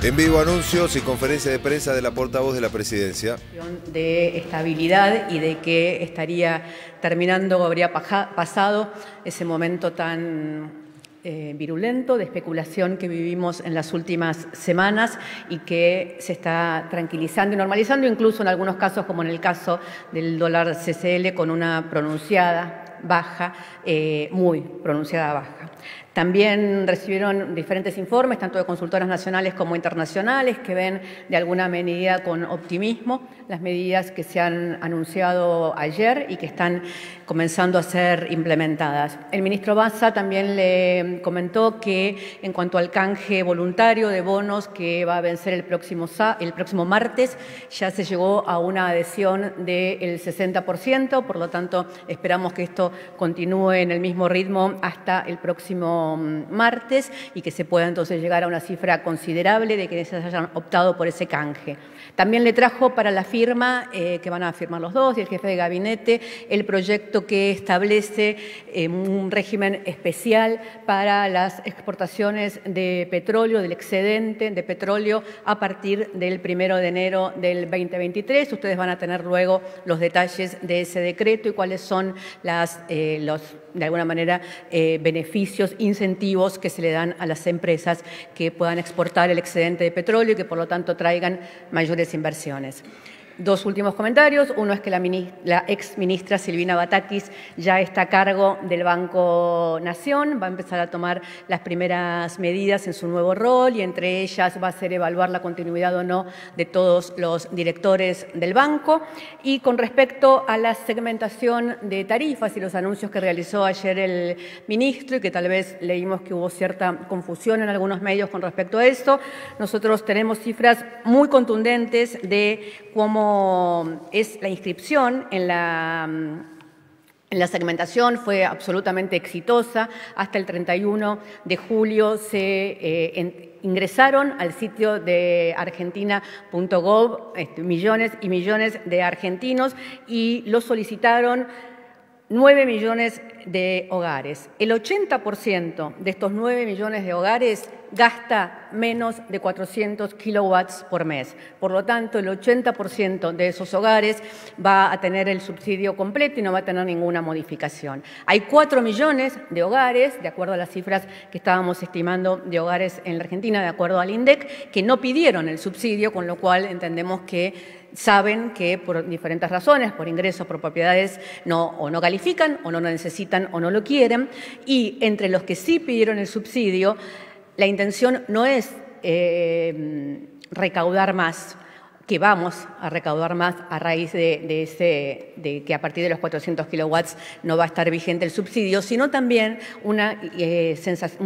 En vivo, anuncios y conferencia de prensa de la portavoz de la Presidencia. De estabilidad y de que estaría terminando o habría pasado ese momento tan virulento de especulación que vivimos en las últimas semanas y que se está tranquilizando y normalizando, incluso en algunos casos, como en el caso del dólar CCL, con una pronunciada baja, muy pronunciada baja. También recibieron diferentes informes, tanto de consultoras nacionales como internacionales, que ven de alguna medida con optimismo las medidas que se han anunciado ayer y que están comenzando a ser implementadas. El ministro Bassa también le comentó que en cuanto al canje voluntario de bonos que va a vencer el próximo martes, ya se llegó a una adhesión del 60%, por lo tanto esperamos que esto continúe en el mismo ritmo hasta el próximo martes y que se pueda entonces llegar a una cifra considerable de quienes hayan optado por ese canje. También le trajo para la firma, que van a firmar los dos y el jefe de gabinete, el proyecto que establece un régimen especial para las exportaciones de petróleo, del excedente de petróleo a partir del 1 de enero del 2023. Ustedes van a tener luego los detalles de ese decreto y cuáles son los, de alguna manera, beneficios, incentivos que se le dan a las empresas que puedan exportar el excedente de petróleo y que por lo tanto traigan mayores inversiones. Dos últimos comentarios. Uno es que la ex ministra Silvina Batakis ya está a cargo del Banco Nación, va a empezar a tomar las primeras medidas en su nuevo rol y entre ellas va a ser evaluar la continuidad o no de todos los directores del banco. Y con respecto a la segmentación de tarifas y los anuncios que realizó ayer el ministro y que tal vez leímos que hubo cierta confusión en algunos medios con respecto a esto, nosotros tenemos cifras muy contundentes de cómo es la inscripción en la segmentación. Fue absolutamente exitosa. Hasta el 31 de julio se ingresaron al sitio de argentina.gov millones y millones de argentinos y lo solicitaron 9 millones de hogares. El 80% de estos 9 millones de hogares gasta menos de 400 kilowatts por mes. Por lo tanto, el 80% de esos hogares va a tener el subsidio completo y no va a tener ninguna modificación. Hay 4 millones de hogares, de acuerdo a las cifras que estábamos estimando de hogares en la Argentina, de acuerdo al INDEC, que no pidieron el subsidio, con lo cual entendemos que saben que por diferentes razones, por ingresos, por propiedades, o no califican, o no lo necesitan, o no lo quieren. Y entre los que sí pidieron el subsidio, la intención no es recaudar más, que vamos a recaudar más a raíz de que a partir de los 400 kilowatts no va a estar vigente el subsidio, sino también una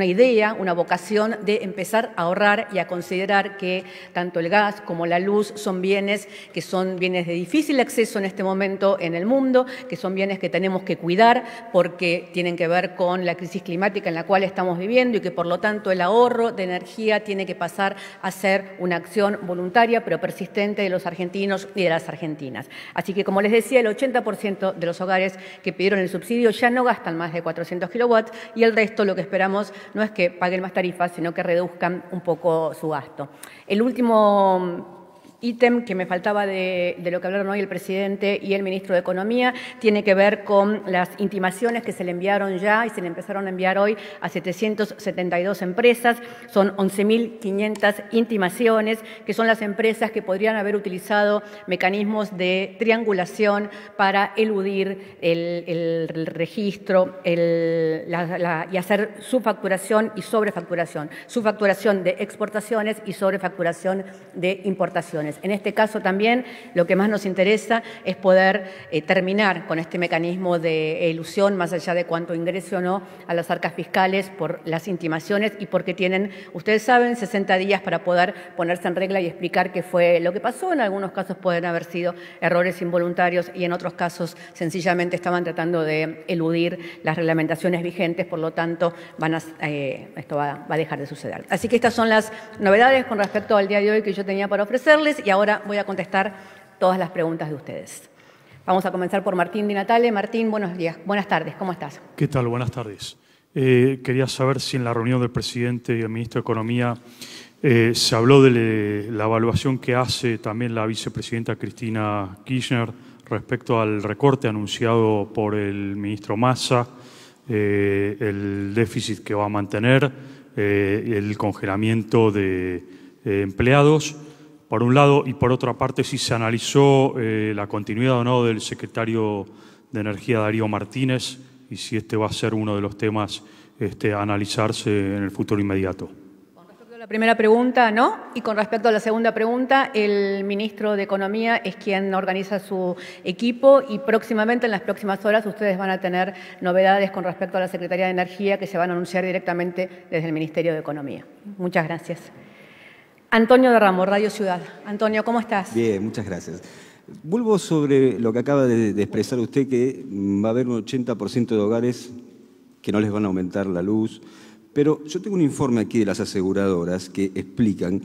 idea, una vocación de empezar a ahorrar y a considerar que tanto el gas como la luz son bienes que son bienes de difícil acceso en este momento en el mundo, que son bienes que tenemos que cuidar porque tienen que ver con la crisis climática en la cual estamos viviendo y que por lo tanto el ahorro de energía tiene que pasar a ser una acción voluntaria pero persistente de los argentinos y de las argentinas. Así que, como les decía, el 80% de los hogares que pidieron el subsidio ya no gastan más de 400 kilowatts y el resto lo que esperamos no es que paguen más tarifas, sino que reduzcan un poco su gasto. El último ítem que me faltaba de lo que hablaron hoy el presidente y el ministro de Economía tiene que ver con las intimaciones que se le enviaron ya y se le empezaron a enviar hoy a 772 empresas. Son 11.500 intimaciones, que son las empresas que podrían haber utilizado mecanismos de triangulación para eludir el registro y hacer subfacturación y sobrefacturación. Subfacturación de exportaciones y sobrefacturación de importaciones. En este caso también lo que más nos interesa es poder terminar con este mecanismo de elusión, más allá de cuánto ingrese o no a las arcas fiscales por las intimaciones y porque tienen, ustedes saben, 60 días para poder ponerse en regla y explicar qué fue lo que pasó. En algunos casos pueden haber sido errores involuntarios y en otros casos sencillamente estaban tratando de eludir las reglamentaciones vigentes, por lo tanto esto va a dejar de suceder. Así que estas son las novedades con respecto al día de hoy que yo tenía para ofrecerles. Y ahora voy a contestar todas las preguntas de ustedes. Vamos a comenzar por Martín Di Natale. Martín, buenos días. Buenas tardes, ¿cómo estás? ¿Qué tal? Buenas tardes. Quería saber si en la reunión del presidente y el ministro de Economía Se habló de la evaluación que hace también la vicepresidenta Cristina Kirchner respecto al recorte anunciado por el ministro Massa, el déficit que va a mantener, el congelamiento de empleados, por un lado, y por otra parte si se analizó la continuidad o no del secretario de Energía Darío Martínez y si este va a ser uno de los temas a analizarse en el futuro inmediato. La primera pregunta, no. Y con respecto a la segunda pregunta, el ministro de Economía es quien organiza su equipo y próximamente, en las próximas horas, ustedes van a tener novedades con respecto a la Secretaría de Energía que se van a anunciar directamente desde el Ministerio de Economía. Muchas gracias. Antonio de Ramos, Radio Ciudad. Antonio, ¿cómo estás? Bien, muchas gracias. Vuelvo sobre lo que acaba de expresar usted, que va a haber un 80% de hogares que no les van a aumentar la luz. Pero yo tengo un informe aquí de las aseguradoras que explican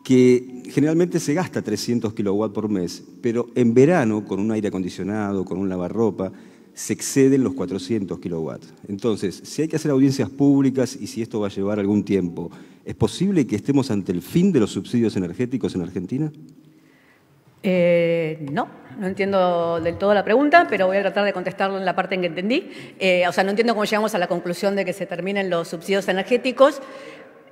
que generalmente se gasta 300 kilowatts por mes, pero en verano, con un aire acondicionado, con un lavarropa, se exceden los 400 kilowatts. Entonces, si hay que hacer audiencias públicas y si esto va a llevar algún tiempo, ¿es posible que estemos ante el fin de los subsidios energéticos en Argentina? No entiendo del todo la pregunta, pero voy a tratar de contestarlo en la parte en que entendí. No entiendo cómo llegamos a la conclusión de que se terminen los subsidios energéticos.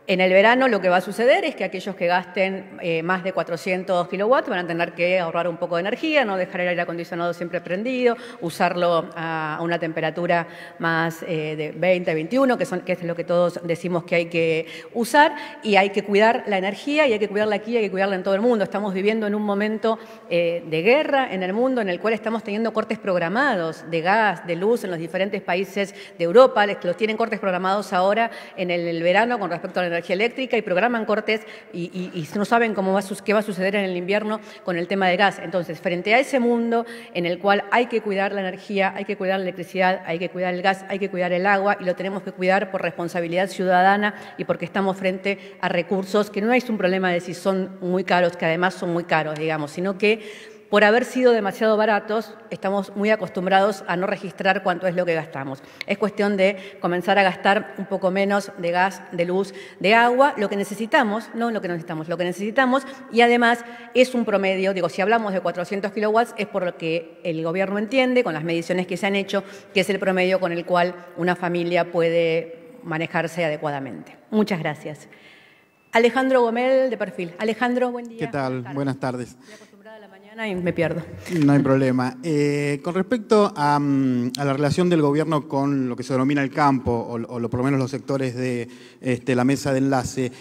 En el verano lo que va a suceder es que aquellos que gasten más de 400 kilowatts van a tener que ahorrar un poco de energía, no dejar el aire acondicionado siempre prendido, usarlo a una temperatura más de 20, 21, que es lo que todos decimos que hay que usar, y hay que cuidar la energía y hay que cuidarla aquí, hay que cuidarla en todo el mundo. Estamos viviendo en un momento de guerra en el mundo en el cual estamos teniendo cortes programados de gas, de luz en los diferentes países de Europa, los tienen cortes programados ahora en el verano con respecto a la energía eléctrica y programan cortes y no saben qué va a suceder en el invierno con el tema del gas. Entonces, frente a ese mundo en el cual hay que cuidar la energía, hay que cuidar la electricidad, hay que cuidar el gas, hay que cuidar el agua y lo tenemos que cuidar por responsabilidad ciudadana y porque estamos frente a recursos que no es un problema de si son muy caros, que además son muy caros, digamos, sino que por haber sido demasiado baratos, estamos muy acostumbrados a no registrar cuánto es lo que gastamos. Es cuestión de comenzar a gastar un poco menos de gas, de luz, de agua, lo que necesitamos, no lo que necesitamos, lo que necesitamos, y además es un promedio, si hablamos de 400 kilowatts, es por lo que el gobierno entiende, con las mediciones que se han hecho, que es el promedio con el cual una familia puede manejarse adecuadamente. Muchas gracias. Alejandro Gomel, de Perfil. Alejandro, buen día. ¿Qué tal? Buenas tardes. Y me pierdo. No hay problema. Con respecto a la relación del gobierno con lo que se denomina el campo, o por lo menos los sectores de la mesa de enlace,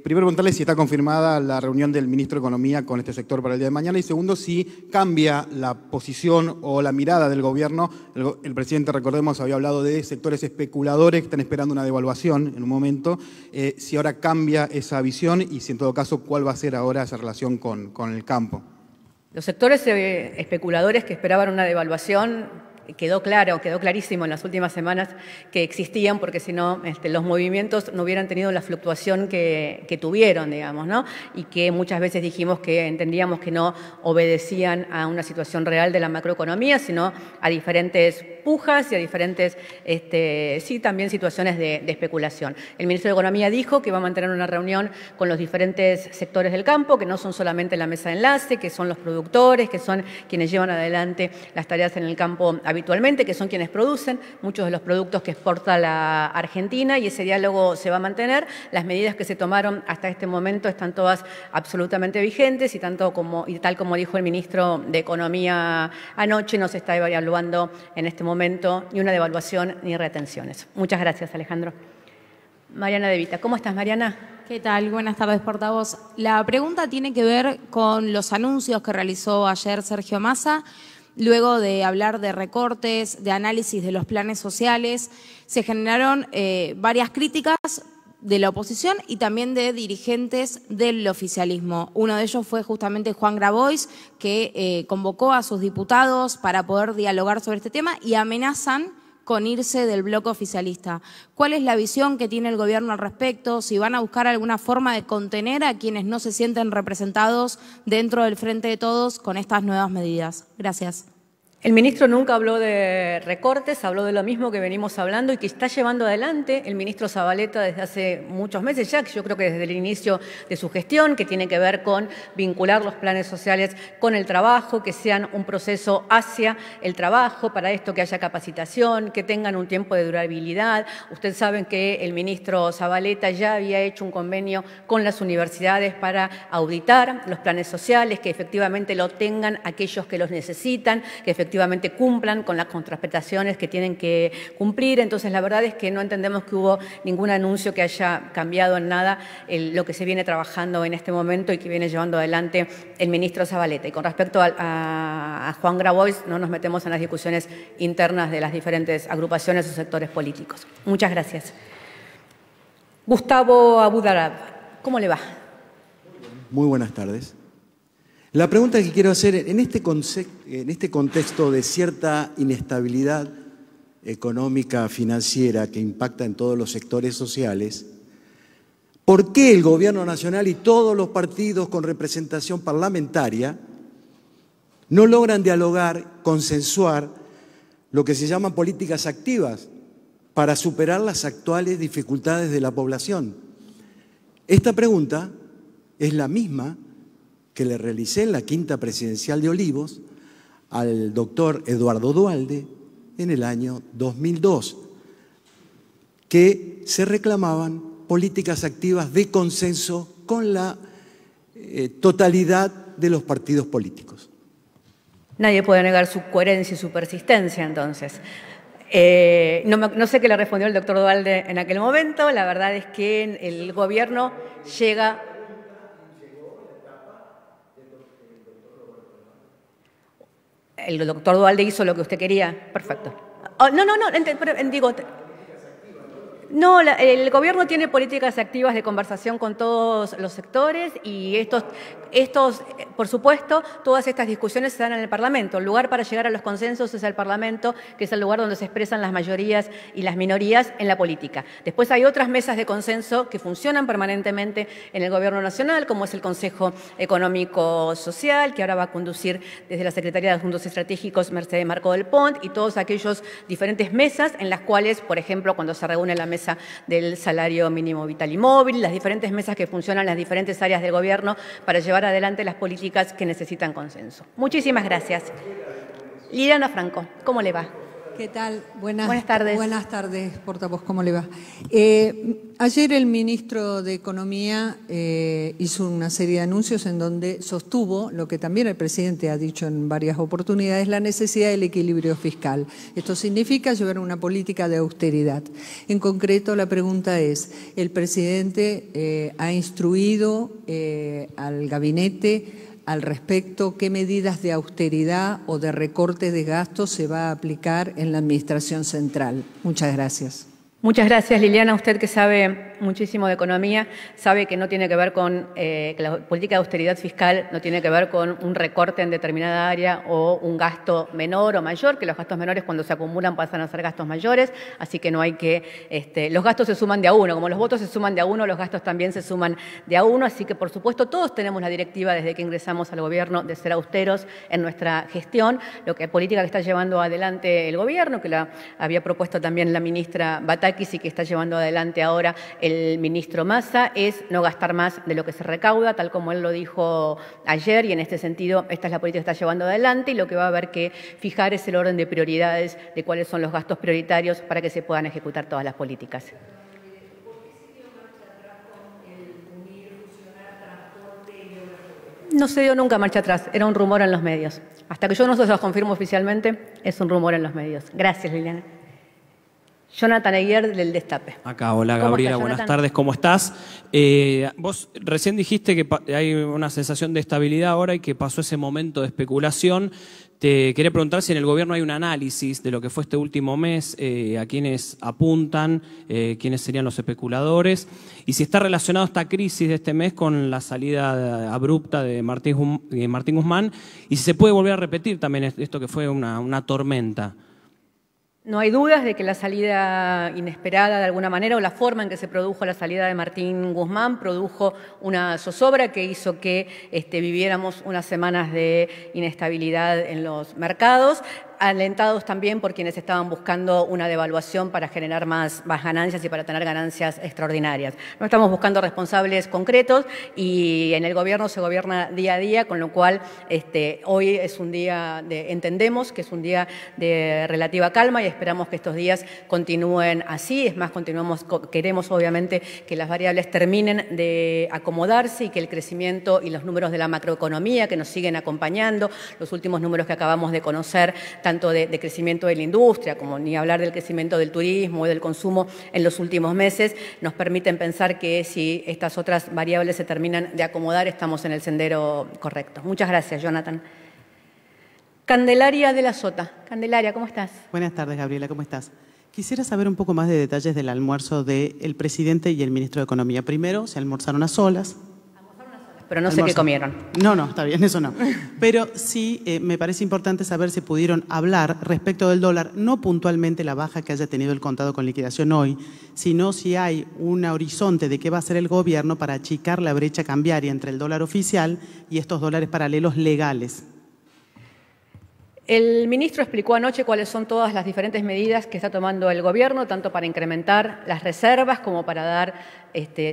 primero preguntarle si está confirmada la reunión del ministro de Economía con este sector para el día de mañana, y segundo, si cambia la posición o la mirada del gobierno. El presidente, recordemos, había hablado de sectores especuladores que están esperando una devaluación en un momento. Si ahora cambia esa visión y si en todo caso, ¿cuál va a ser ahora esa relación con el campo? Los sectores especuladores que esperaban una devaluación, quedó clarísimo en las últimas semanas que existían, porque si no, los movimientos no hubieran tenido la fluctuación que tuvieron, digamos, ¿no? Y que muchas veces dijimos que entendíamos que no obedecían a una situación real de la macroeconomía, sino a diferentes pujas y a diferentes, también situaciones de especulación. El ministro de Economía dijo que va a mantener una reunión con los diferentes sectores del campo, que no son solamente la mesa de enlace, que son los productores, que son quienes llevan adelante las tareas en el campo habitualmente, que son quienes producen muchos de los productos que exporta la Argentina, y ese diálogo se va a mantener. Las medidas que se tomaron hasta este momento están todas absolutamente vigentes y tal como dijo el ministro de Economía anoche, no se está evaluando en este momento ni una devaluación ni retenciones. Muchas gracias, Alejandro. Mariana De Vita. ¿Cómo estás, Mariana? ¿Qué tal? Buenas tardes, portavoz. La pregunta tiene que ver con los anuncios que realizó ayer Sergio Massa. Luego de hablar de recortes, de análisis de los planes sociales, se generaron varias críticas de la oposición y también de dirigentes del oficialismo. Uno de ellos fue justamente Juan Grabois, que convocó a sus diputados para poder dialogar sobre este tema y amenazan con irse del bloque oficialista. ¿Cuál es la visión que tiene el gobierno al respecto? Si van a buscar alguna forma de contener a quienes no se sienten representados dentro del Frente de Todos con estas nuevas medidas. Gracias. El ministro nunca habló de recortes, habló de lo mismo que venimos hablando y que está llevando adelante el ministro Zabaleta desde hace muchos meses ya, yo creo que desde el inicio de su gestión, que tiene que ver con vincular los planes sociales con el trabajo, que sean un proceso hacia el trabajo, para esto que haya capacitación, que tengan un tiempo de durabilidad. Ustedes saben que el ministro Zabaleta ya había hecho un convenio con las universidades para auditar los planes sociales, que efectivamente lo tengan aquellos que los necesitan, que efectivamente cumplan con las contraprestaciones que tienen que cumplir. Entonces, la verdad es que no entendemos que hubo ningún anuncio que haya cambiado en nada lo que se viene trabajando en este momento y que viene llevando adelante el ministro Zabaleta. Y con respecto a Juan Grabois, no nos metemos en las discusiones internas de las diferentes agrupaciones o sectores políticos. Muchas gracias. Gustavo Abudarab, ¿cómo le va? Muy buenas tardes. La pregunta que quiero hacer, en este contexto de cierta inestabilidad económica, financiera, que impacta en todos los sectores sociales, ¿por qué el Gobierno Nacional y todos los partidos con representación parlamentaria no logran dialogar, consensuar lo que se llaman políticas activas para superar las actuales dificultades de la población? Esta pregunta es la misma que le realicé en la quinta presidencial de Olivos al doctor Eduardo Duhalde en el año 2002, que se reclamaban políticas activas de consenso con la totalidad de los partidos políticos. Nadie puede negar su coherencia y su persistencia, entonces. No sé qué le respondió el doctor Duhalde en aquel momento. La verdad es que el gobierno llega... El doctor Duhalde hizo lo que usted quería. Perfecto. Oh, no, digo... No, el gobierno tiene políticas activas de conversación con todos los sectores y estos, por supuesto, todas estas discusiones se dan en el Parlamento. El lugar para llegar a los consensos es el Parlamento, que es el lugar donde se expresan las mayorías y las minorías en la política. Después hay otras mesas de consenso que funcionan permanentemente en el Gobierno Nacional, como es el Consejo Económico Social, que ahora va a conducir desde la Secretaría de Asuntos Estratégicos Mercedes Marco del Pont, y todos aquellos diferentes mesas en las cuales, por ejemplo, cuando se reúne la mesa del salario mínimo vital y móvil, las diferentes mesas que funcionan en las diferentes áreas del gobierno para llevar adelante las políticas que necesitan consenso. Muchísimas gracias. Liliana Franco, ¿cómo le va? ¿Qué tal? Buenas tardes. Buenas tardes, portavoz, ¿cómo le va? Ayer el ministro de Economía hizo una serie de anuncios en donde sostuvo lo que también el presidente ha dicho en varias oportunidades, la necesidad del equilibrio fiscal. Esto significa llevar una política de austeridad. En concreto, la pregunta es, ¿el presidente ha instruido al gabinete al respecto, qué medidas de austeridad o de recorte de gastos se va a aplicar en la Administración Central? Muchas gracias. Muchas gracias, Liliana. Usted que sabe muchísimo de economía, sabe que no tiene que ver con, que la política de austeridad fiscal no tiene que ver con un recorte en determinada área o un gasto menor o mayor, que los gastos menores cuando se acumulan pasan a ser gastos mayores, así que no hay que, los gastos se suman de a uno, como los votos se suman de a uno, los gastos también se suman de a uno, así que por supuesto todos tenemos la directiva desde que ingresamos al gobierno de ser austeros en nuestra gestión, lo que política que está llevando adelante el gobierno, que la había propuesto también la ministra Batakis y que está llevando adelante ahora el ministro Massa, es no gastar más de lo que se recauda, tal como él lo dijo ayer, y en este sentido esta es la política que está llevando adelante, y lo que va a haber que fijar es el orden de prioridades de cuáles son los gastos prioritarios para que se puedan ejecutar todas las políticas. No se dio nunca marcha atrás, era un rumor en los medios. Hasta que yo no se los confirmo oficialmente, es un rumor en los medios. Gracias, Liliana. Jonathan Eguier, del Destape. Acá, hola Gabriela, buenas tardes, ¿cómo estás? Vos recién dijiste que hay una sensación de estabilidad ahora y que pasó ese momento de especulación. Te quería preguntar si en el gobierno hay un análisis de lo que fue este último mes, a quiénes apuntan, quiénes serían los especuladores, y si está relacionado esta crisis de este mes con la salida abrupta de Martín Guzmán, y si se puede volver a repetir también esto que fue una tormenta. No hay dudas de que la salida inesperada de alguna manera o la forma en que se produjo la salida de Martín Guzmán produjo una zozobra que hizo que viviéramos unas semanas de inestabilidad en los mercados. alentados también por quienes estaban buscando una devaluación para generar más ganancias y para tener ganancias extraordinarias. No estamos buscando responsables concretos y en el gobierno se gobierna día a día, con lo cual hoy es un día entendemos que es un día de relativa calma y esperamos que estos días continúen así. Es más, queremos obviamente que las variables terminen de acomodarse y que el crecimiento y los números de la macroeconomía que nos siguen acompañando, los últimos números que acabamos de conocer, tanto de crecimiento de la industria, como ni hablar del crecimiento del turismo y del consumo en los últimos meses, nos permiten pensar que si estas otras variables se terminan de acomodar, estamos en el sendero correcto. Muchas gracias, Jonathan. Candelaria de la Sota. Candelaria, ¿cómo estás? Buenas tardes, Gabriela, ¿cómo estás? Quisiera saber un poco más de detalles del almuerzo del presidente y el ministro de Economía. Primero, se almorzaron a solas. Pero no sé qué comieron. No, está bien, eso no. Pero sí me parece importante saber si pudieron hablar respecto del dólar, no puntualmente la baja que haya tenido el contado con liquidación hoy, sino si hay un horizonte de qué va a hacer el gobierno para achicar la brecha cambiaria entre el dólar oficial y estos dólares paralelos legales. El ministro explicó anoche cuáles son todas las diferentes medidas que está tomando el gobierno, tanto para incrementar las reservas como para dar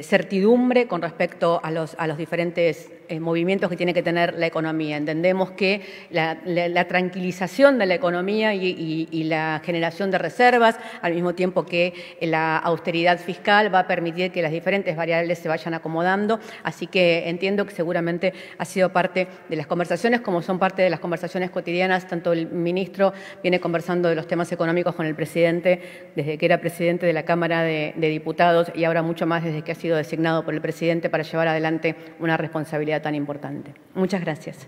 certidumbre con respecto a los diferentes movimientos que tiene que tener la economía. Entendemos que la tranquilización de la economía y la generación de reservas, al mismo tiempo que la austeridad fiscal, va a permitir que las diferentes variables se vayan acomodando. Así que entiendo que seguramente ha sido parte de las conversaciones, como son parte de las conversaciones cotidianas. Tanto el ministro viene conversando de los temas económicos con el presidente desde que era presidente de la Cámara de Diputados y ahora mucho más desde que ha sido designado por el presidente para llevar adelante una responsabilidad tan importante. Muchas gracias.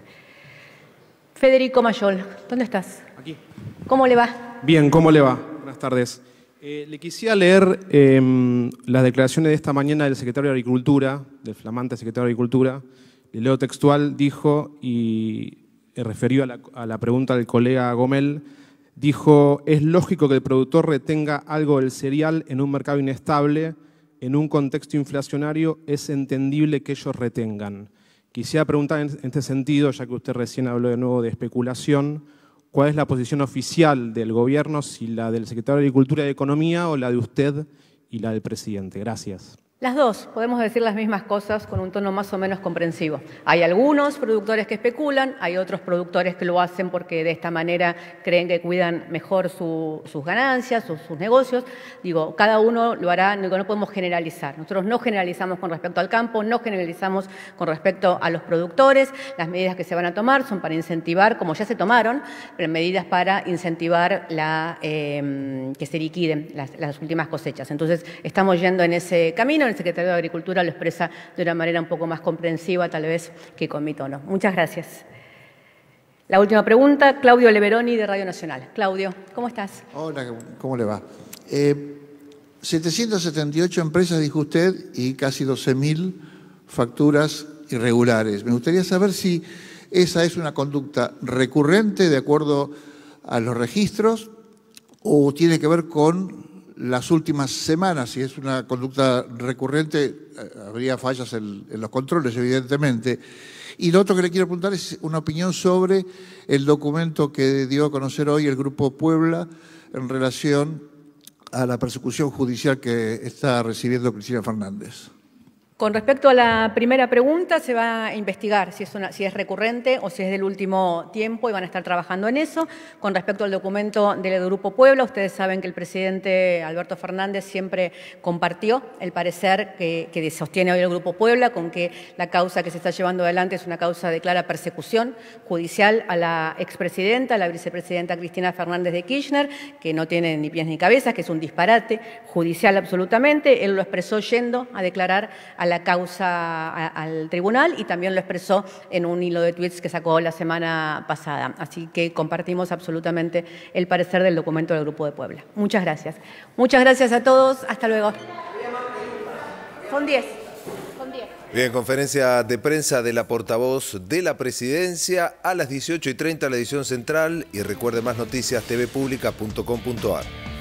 Federico Mayol, ¿dónde estás? Aquí. ¿Cómo le va? Bien, ¿cómo le va? Buenas tardes. Le quisiera leer las declaraciones de esta mañana del secretario de Agricultura, del flamante secretario de Agricultura. Le leo textual, dijo, y referió a la pregunta del colega Gomel, dijo: es lógico que el productor retenga algo del cereal en un mercado inestable. En un contexto inflacionario es entendible que ellos retengan. Quisiera preguntar en este sentido, ya que usted recién habló de nuevo de especulación, ¿cuál es la posición oficial del gobierno, si la del secretario de Agricultura y de Economía o la de usted y la del presidente? Gracias. Las dos, podemos decir las mismas cosas con un tono más o menos comprensivo. Hay algunos productores que especulan, hay otros productores que lo hacen porque de esta manera creen que cuidan mejor sus ganancias, sus negocios. Digo, cada uno lo hará, no podemos generalizar. Nosotros no generalizamos con respecto al campo, no generalizamos con respecto a los productores. Las medidas que se van a tomar son para incentivar, como ya se tomaron, pero medidas para incentivar que se liquiden las últimas cosechas. Entonces, estamos yendo en ese camino. El secretario de Agricultura lo expresa de una manera un poco más comprensiva, tal vez, que con mi tono. Muchas gracias. La última pregunta, Claudio Leveroni, de Radio Nacional. Claudio, ¿cómo estás? Hola, ¿cómo le va? 778 empresas, dijo usted, y casi 12.000 facturas irregulares. Me gustaría saber si esa es una conducta recurrente de acuerdo a los registros o tiene que ver con las últimas semanas. Si es una conducta recurrente, habría fallas en los controles, evidentemente. Y lo otro que le quiero preguntar es una opinión sobre el documento que dio a conocer hoy el Grupo Puebla en relación a la persecución judicial que está recibiendo Cristina Fernández. Con respecto a la primera pregunta, se va a investigar si es recurrente o si es del último tiempo y van a estar trabajando en eso. Con respecto al documento del Grupo Puebla, ustedes saben que el presidente Alberto Fernández siempre compartió el parecer que sostiene hoy el Grupo Puebla, con que la causa que se está llevando adelante es una causa de clara persecución judicial a la expresidenta, a la vicepresidenta Cristina Fernández de Kirchner, que no tiene ni pies ni cabezas, que es un disparate judicial absolutamente. Él lo expresó yendo a declarar a la causa al tribunal y también lo expresó en un hilo de tweets que sacó la semana pasada. Así que compartimos absolutamente el parecer del documento del Grupo de Puebla. Muchas gracias. Muchas gracias a todos. Hasta luego. Son 10. Bien, conferencia de prensa de la portavoz de la Presidencia a las 18:30 la edición central. Y recuerde, más noticias tvpublica.com.ar.